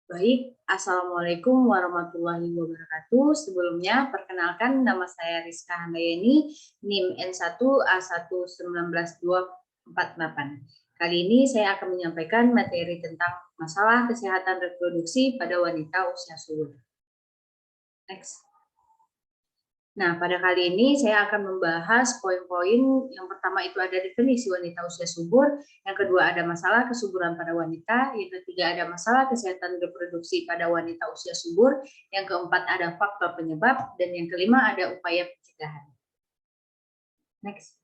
Baik, Assalamualaikum warahmatullahi wabarakatuh. Sebelumnya, perkenalkan nama saya Rizka Handayani, NIM N1A1192248. Kali ini saya akan menyampaikan materi tentang masalah kesehatan reproduksi pada wanita usia subur. Next. Nah, pada kali ini saya akan membahas poin-poin. Yang pertama itu ada definisi wanita usia subur, yang kedua ada masalah kesuburan pada wanita, yang ketiga ada masalah kesehatan reproduksi pada wanita usia subur, yang keempat ada faktor penyebab, dan yang kelima ada upaya pencegahan. Next.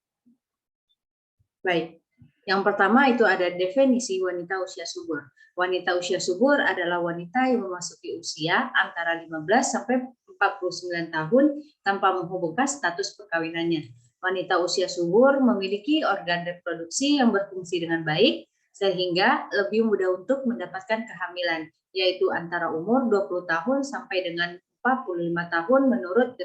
Baik, yang pertama itu ada definisi wanita usia subur. Wanita usia subur adalah wanita yang memasuki usia antara 15 sampai 49 tahun tanpa menghubungkan status perkawinannya. Wanita usia subur memiliki organ reproduksi yang berfungsi dengan baik sehingga lebih mudah untuk mendapatkan kehamilan, yaitu antara umur 20 tahun sampai dengan 45 tahun menurut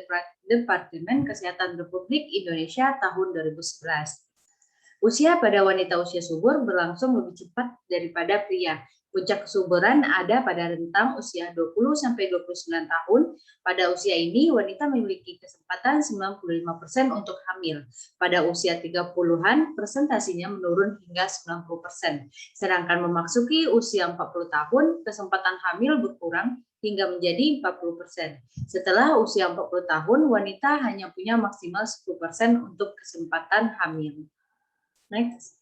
Departemen Kesehatan Republik Indonesia tahun 2011. Usia pada wanita usia subur berlangsung lebih cepat daripada pria. Puncak kesuburan ada pada rentang usia 20 sampai 29 tahun. Pada usia ini wanita memiliki kesempatan 95% untuk hamil. Pada usia 30-an persentasinya menurun hingga 90%. Sedangkan memasuki usia 40 tahun kesempatan hamil berkurang hingga menjadi 40%. Setelah usia 40 tahun wanita hanya punya maksimal 10% untuk kesempatan hamil. Next.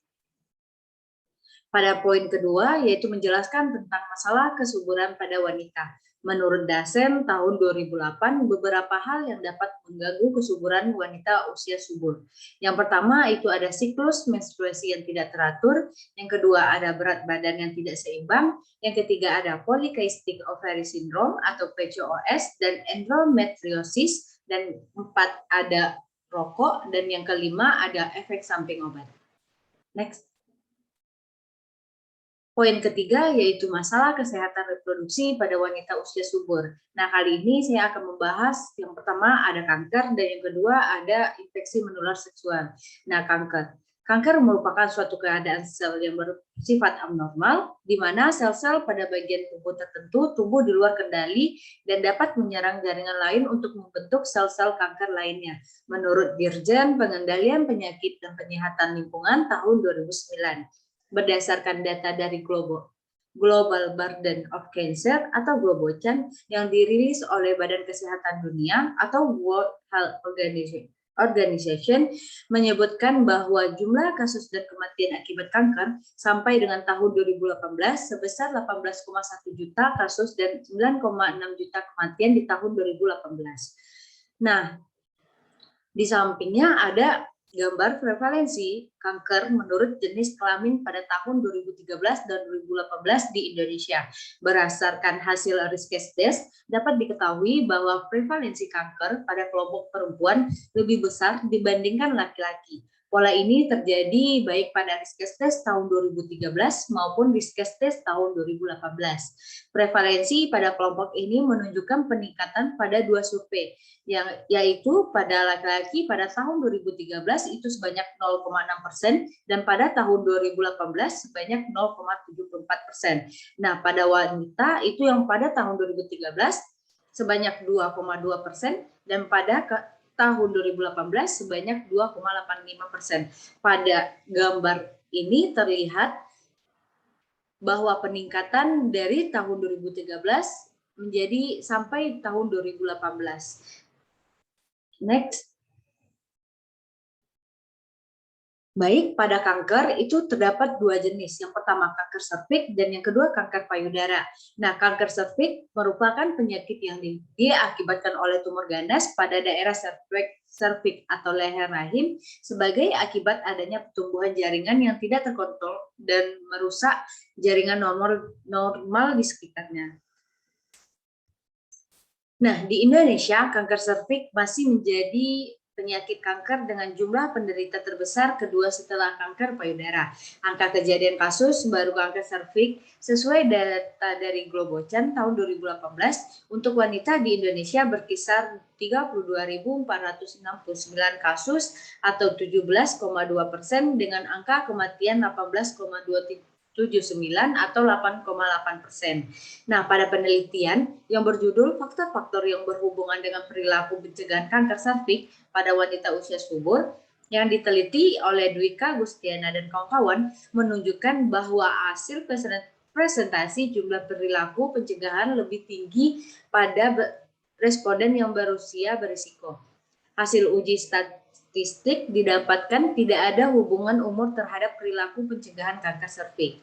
Pada poin kedua, yaitu menjelaskan tentang masalah kesuburan pada wanita. Menurut DASEM tahun 2008, beberapa hal yang dapat mengganggu kesuburan wanita usia subur. Yang pertama itu ada siklus menstruasi yang tidak teratur, yang kedua ada berat badan yang tidak seimbang, yang ketiga ada polycystic ovary syndrome atau PCOS dan endometriosis, dan empat ada rokok, dan yang kelima ada efek samping obat. Next. Poin ketiga yaitu masalah kesehatan reproduksi pada wanita usia subur. Nah, kali ini saya akan membahas yang pertama ada kanker dan yang kedua ada infeksi menular seksual. Nah, kanker. Kanker merupakan suatu keadaan sel yang bersifat abnormal, di mana sel-sel pada bagian tubuh tertentu tumbuh di luar kendali dan dapat menyerang jaringan lain untuk membentuk sel-sel kanker lainnya. Menurut Dirjen Pengendalian Penyakit dan Penyihatan Lingkungan tahun 2009. Berdasarkan data dari Global Burden of Cancer atau Globocan yang dirilis oleh Badan Kesehatan Dunia atau World Health Organization menyebutkan bahwa jumlah kasus dan kematian akibat kanker sampai dengan tahun 2018 sebesar 18,1 juta kasus dan 9,6 juta kematian di tahun 2018. Nah, di sampingnya ada gambar prevalensi kanker menurut jenis kelamin pada tahun 2013 dan 2018 di Indonesia. Berdasarkan hasil Riskesdes, dapat diketahui bahwa prevalensi kanker pada kelompok perempuan lebih besar dibandingkan laki-laki. Pola ini terjadi baik pada Riskesdes tahun 2013 maupun Riskesdes tahun 2018. Prevalensi pada kelompok ini menunjukkan peningkatan pada dua survei, yaitu pada laki-laki pada tahun 2013 itu sebanyak 0,6% dan pada tahun 2018 sebanyak 0,74%. Nah, pada wanita itu yang pada tahun 2013 sebanyak 2,2% dan pada tahun 2018 sebanyak 2,85%. Pada gambar ini terlihat bahwa peningkatan dari tahun 2013 menjadi sampai tahun 2018. Next. Baik, pada kanker itu terdapat dua jenis. Yang pertama kanker serviks dan yang kedua kanker payudara. Nah, kanker serviks merupakan penyakit yang diakibatkan oleh tumor ganas pada daerah serviks atau leher rahim sebagai akibat adanya pertumbuhan jaringan yang tidak terkontrol dan merusak jaringan normal di sekitarnya. Nah, di Indonesia kanker serviks masih menjadi penyakit kanker dengan jumlah penderita terbesar kedua setelah kanker payudara. Angka kejadian kasus baru kanker serviks sesuai data dari Globocan tahun 2018 untuk wanita di Indonesia berkisar 32.469 kasus atau 17,2% dengan angka kematian 18,27%. atau 8,8%. Nah, pada penelitian yang berjudul faktor-faktor yang berhubungan dengan perilaku pencegahan kanker serviks pada wanita usia subur yang diteliti oleh Dwika Gustiana dan kawan-kawan menunjukkan bahwa hasil presentasi jumlah perilaku pencegahan lebih tinggi pada responden yang berusia berisiko. Hasil uji statistik didapatkan tidak ada hubungan umur terhadap perilaku pencegahan kanker serviks.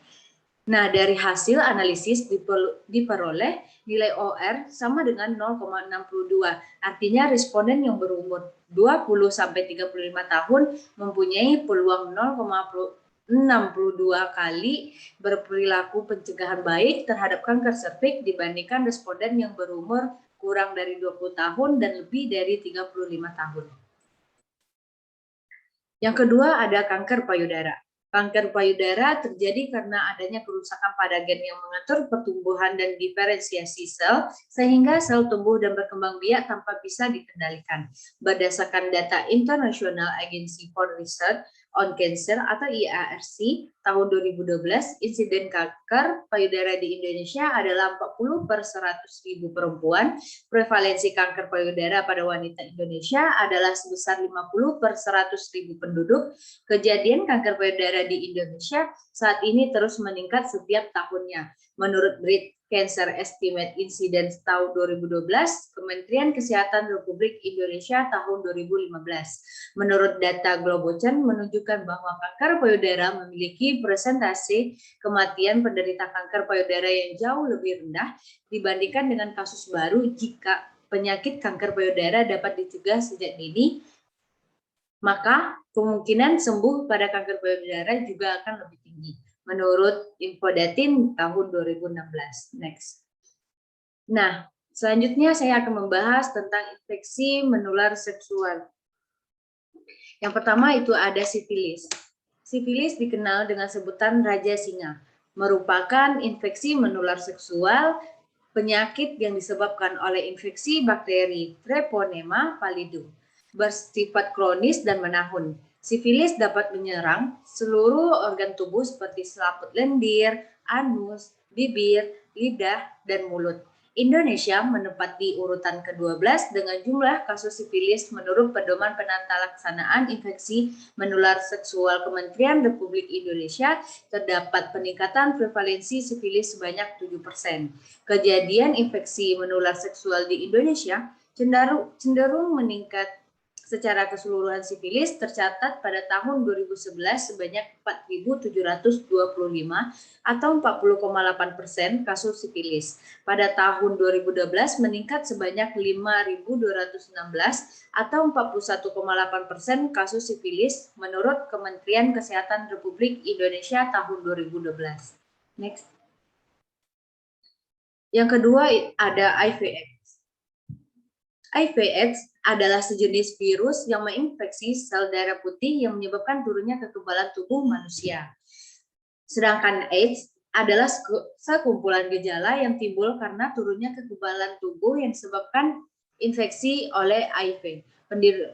Nah, dari hasil analisis diperoleh nilai OR sama dengan 0,62. Artinya responden yang berumur 20-35 tahun mempunyai peluang 0,62 kali berperilaku pencegahan baik terhadap kanker serviks dibandingkan responden yang berumur kurang dari 20 tahun dan lebih dari 35 tahun. Yang kedua ada kanker payudara. Kanker payudara terjadi karena adanya kerusakan pada gen yang mengatur pertumbuhan dan diferensiasi sel, sehingga sel tumbuh dan berkembang biak tanpa bisa dikendalikan. Berdasarkan data International Agency for Research on Cancer atau IARC tahun 2012, insiden kanker payudara di Indonesia adalah 40 per 100.000 perempuan. Prevalensi kanker payudara pada wanita Indonesia adalah sebesar 50 per 100.000 penduduk. Kejadian kanker payudara di Indonesia saat ini terus meningkat setiap tahunnya. Menurut Breast Cancer Estimate Incidence tahun 2012, Kementerian Kesehatan Republik Indonesia tahun 2015. Menurut data Globocen menunjukkan bahwa kanker payudara memiliki presentasi kematian penderita kanker payudara yang jauh lebih rendah dibandingkan dengan kasus baru jika penyakit kanker payudara dapat dicegah sejak dini, maka kemungkinan sembuh pada kanker payudara juga akan lebih tinggi. Menurut Infodatin tahun 2016. Next. Nah, selanjutnya saya akan membahas tentang infeksi menular seksual. Yang pertama itu ada sifilis. Sifilis dikenal dengan sebutan Raja Singa, merupakan infeksi menular seksual, penyakit yang disebabkan oleh infeksi bakteri Treponema pallidum, bersifat kronis dan menahun. Sifilis dapat menyerang seluruh organ tubuh seperti selaput lendir, anus, bibir, lidah, dan mulut. Indonesia menempati urutan ke-12 dengan jumlah kasus sifilis menurut Pedoman Penata Laksanaan Infeksi Menular Seksual Kementerian Republik Indonesia. Terdapat peningkatan prevalensi sifilis sebanyak 7%. Kejadian infeksi menular seksual di Indonesia cenderung meningkat. Secara keseluruhan sifilis tercatat pada tahun 2011 sebanyak 4.725 atau 40,8% kasus sifilis. Pada tahun 2012 meningkat sebanyak 5.216 atau 41,8% kasus sifilis menurut Kementerian Kesehatan Republik Indonesia tahun 2012. Next. Yang kedua ada HIV/AIDS. HIV/AIDS adalah sejenis virus yang menginfeksi sel darah putih yang menyebabkan turunnya kekebalan tubuh manusia. Sedangkan AIDS adalah sekumpulan gejala yang timbul karena turunnya kekebalan tubuh yang disebabkan infeksi oleh HIV.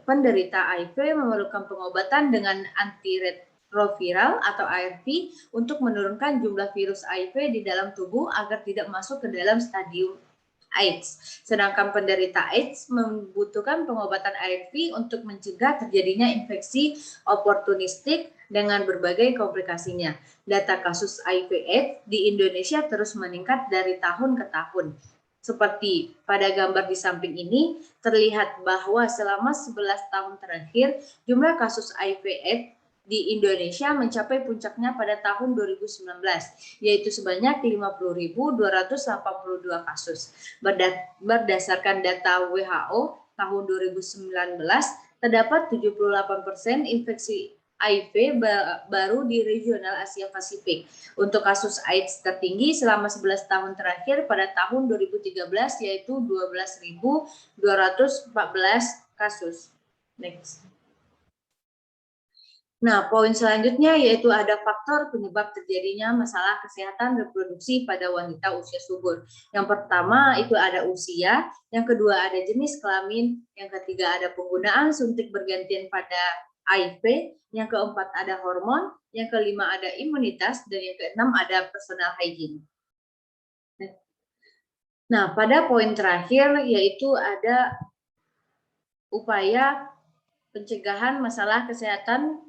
Penderita HIV memerlukan pengobatan dengan antiretroviral atau ARV untuk menurunkan jumlah virus HIV di dalam tubuh agar tidak masuk ke dalam stadium AIDS. Sedangkan penderita AIDS membutuhkan pengobatan ARV untuk mencegah terjadinya infeksi oportunistik dengan berbagai komplikasinya. Data kasus HIV/AIDS di Indonesia terus meningkat dari tahun ke tahun. Seperti pada gambar di samping ini, terlihat bahwa selama 11 tahun terakhir, jumlah kasus HIV/AIDS di Indonesia mencapai puncaknya pada tahun 2019, yaitu sebanyak 50.282 kasus. Berdasarkan data WHO tahun 2019, terdapat 78% infeksi HIV baru di regional Asia Pasifik. Untuk kasus AIDS tertinggi selama 11 tahun terakhir pada tahun 2013 yaitu 12.214 kasus. Next. Nah, poin selanjutnya yaitu ada faktor penyebab terjadinya masalah kesehatan reproduksi pada wanita usia subur. Yang pertama itu ada usia, yang kedua ada jenis kelamin, yang ketiga ada penggunaan suntik bergantian pada HIV, yang keempat ada hormon, yang kelima ada imunitas, dan yang keenam ada personal hygiene. Nah, pada poin terakhir yaitu ada upaya pencegahan masalah kesehatan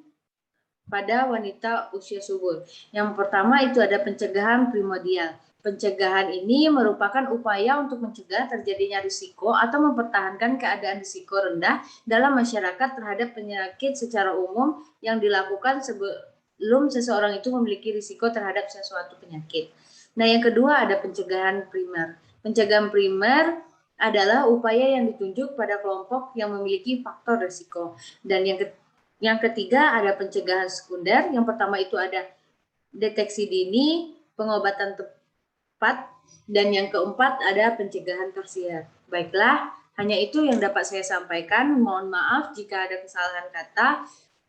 pada wanita usia subur. Yang pertama itu ada pencegahan primordial. Pencegahan ini merupakan upaya untuk mencegah terjadinya risiko atau mempertahankan keadaan risiko rendah dalam masyarakat terhadap penyakit secara umum yang dilakukan sebelum seseorang itu memiliki risiko terhadap sesuatu penyakit. Nah, yang kedua ada pencegahan primer. Pencegahan primer adalah upaya yang ditunjuk pada kelompok yang memiliki faktor risiko. Dan yang ketiga ada pencegahan sekunder. Yang pertama itu ada deteksi dini, pengobatan tepat, dan yang keempat ada pencegahan tersier. Baiklah, hanya itu yang dapat saya sampaikan. Mohon maaf jika ada kesalahan kata.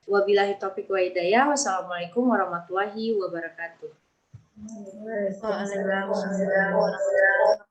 Wabillahi taufiq wa hidayah. Wassalamualaikum warahmatullahi wabarakatuh. Waalaikumsalam warahmatullahi wabarakatuh.